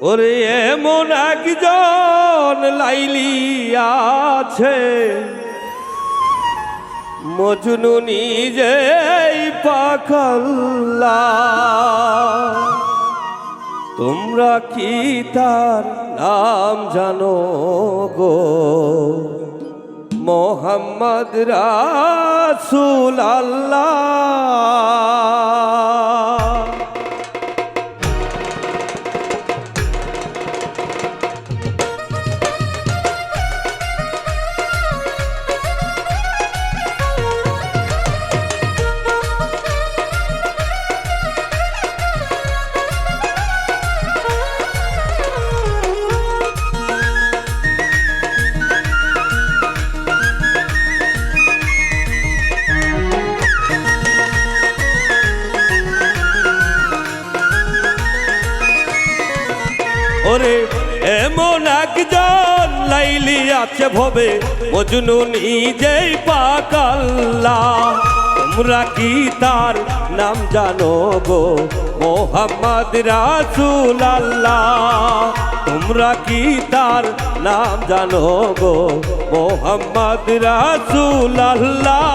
ওরে এমন একজন লাইলি আছে, মজনু নিজেই পাখাল্লা। তোমরা কি তার নাম জানো গো? মোহাম্মদ রাসূল আল্লাহ। ওরে এমন একজন লাইলি আছে ভবে, মজনু নিজেই পাকাল্লা। তোমরা কি তার নাম জানো গো? মোহাম্মদ রাসূল আল্লাহ। তোমরা কি তার নাম জানো গো? মোহাম্মদ রাসূল আল্লাহ।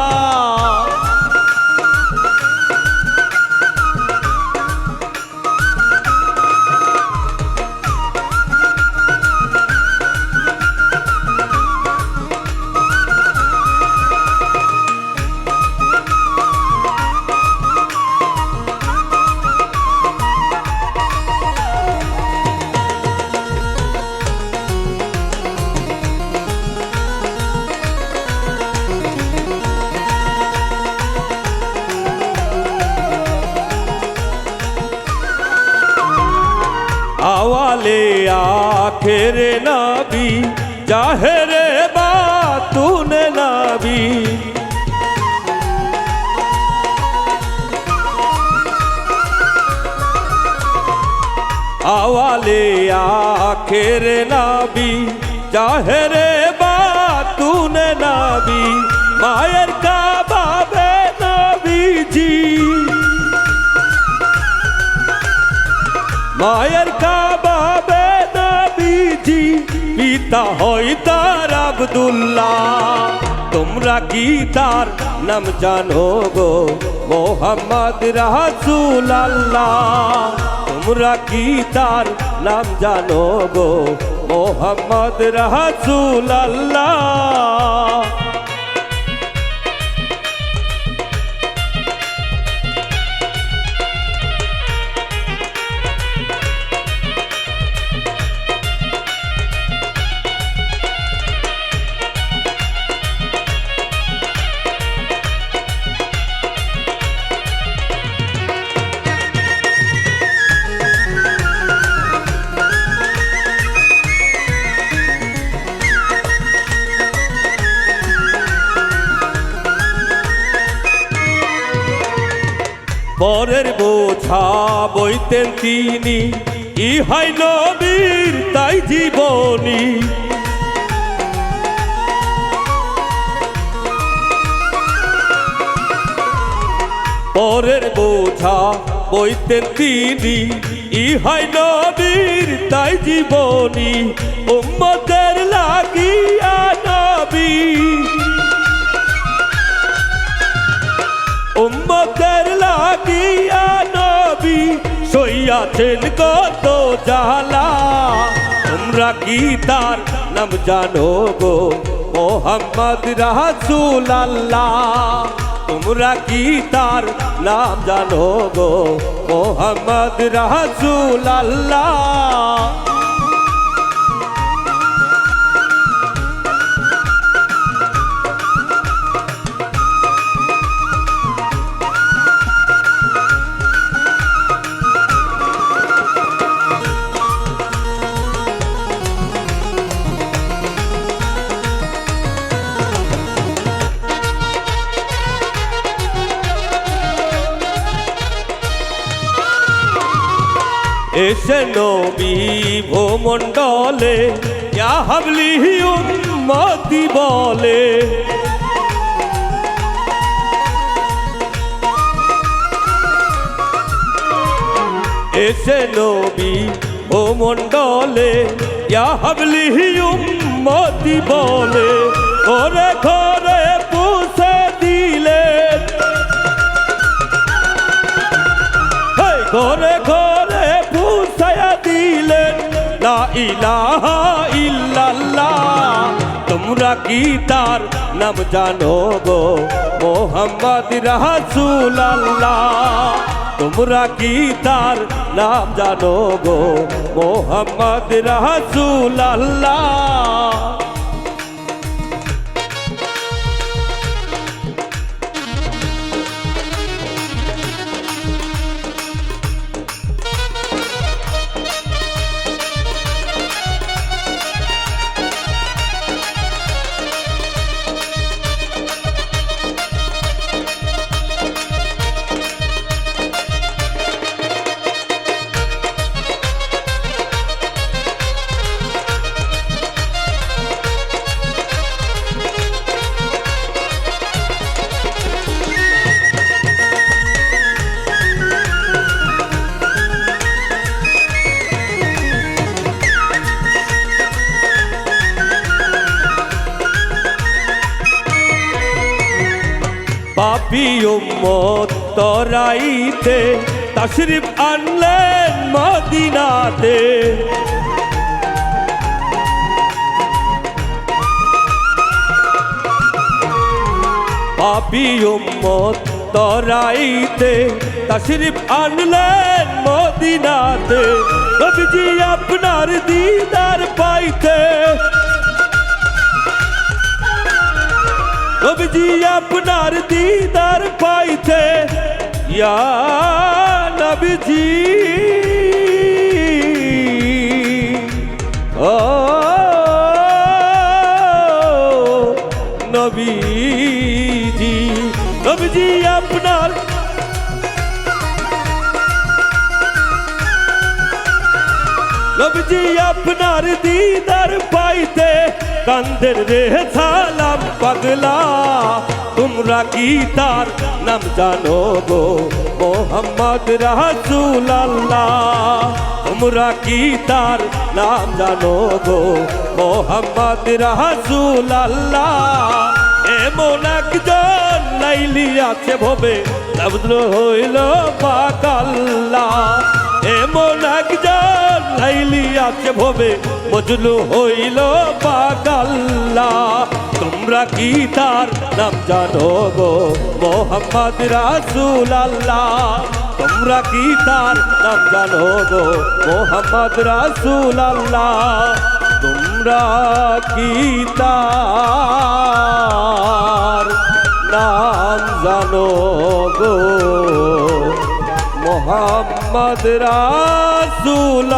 আওয়ালে আখেরে নবী, জাহেরে বাতুনে নবী। আওয়ালে আখেরে নবী, জাহেরে বাতুনে নবী। মায়ের কাবাবে নবীজি, মায়ের কাবাবে নবীজি। পিতা হয় তার আব্দুল্লাহ। তোমরা কি তার নাম জানো গো? মোহাম্মদ রাসূল আল্লাহ। তোমরা কি তার নাম জানো গো? মোহাম্মদ রাসূল আল্লাহ। পরের বোঝা বইতেন তিনি, ইহাই নবীর তাই জীবনী। পরের বোঝা বইতেন তিনি, ইহাই নবীর তাই জীবনী। উম্মতের লাগিয়া নবী, উম্মতের লাগিয়া নবী সইয়াছেন কত জ্বালা। তোমরা কি তার নাম জানো গো? মোহাম্মদ রাসূল আল্লাহ। তোমরা কি তার নাম জানো গো? মোহাম্মদ রাসূল আল্লাহ। এসে নবী ভূমণ্ডলে, ইয়া হাবলি উম্মতি বলে। এসে নবী ভূমণ্ডলে ইয়া হাবলি উম্মতি বলে ওরে ঘরে পৌঁছে দিলেন ঘরে ঘরে পৌঁছায়া দিলেন লা ইলাহা ইল্লাল্লাহ তোমরা কি তার নাম জানো গো মোহাম্মদ রাসূলুল্লাহ তোমরা কি তার নাম জানো গো মোহাম্মদ রাসূলুল্লাহ পাপী উম্মত তরাইতে তাশরিফ আনলেন মদিনাতে পাপী উম্মত তরাইতে তাশরিফ আনলেন মদিনাতে নবীজি আপনার দিদার পাইতে নবীজি আপনার দিদার পাইতে ইয়া নবীজি ও নবীজি নবীজি আপনার নবীজি আপনার দিদার পাইতে কান্দের রে সালাম পাগলা তোমরা কি তার নাম জানো গো মোহাম্মদ রাসূলুল্লাহ তোমরা কি তার নাম জানো গো মোহাম্মদ রাসূলুল্লাহ এমন একজন লাইলি আছে ভবে লব্ধ হইল পাক আল্লাহ এমন একজন লাইলি আছে ভবে মজনু হইল পাক আল্লাহ তোমরা কি তার নাম জানো গো মোহাম্মদ রাসূলুল্লাহ তোমরা কি তার নাম জানো গো মোহাম্মদ রাসূলুল্লাহ তোমরা কি তার নাম জানো গো মোহাম্মদ রাসূলুল্লাহ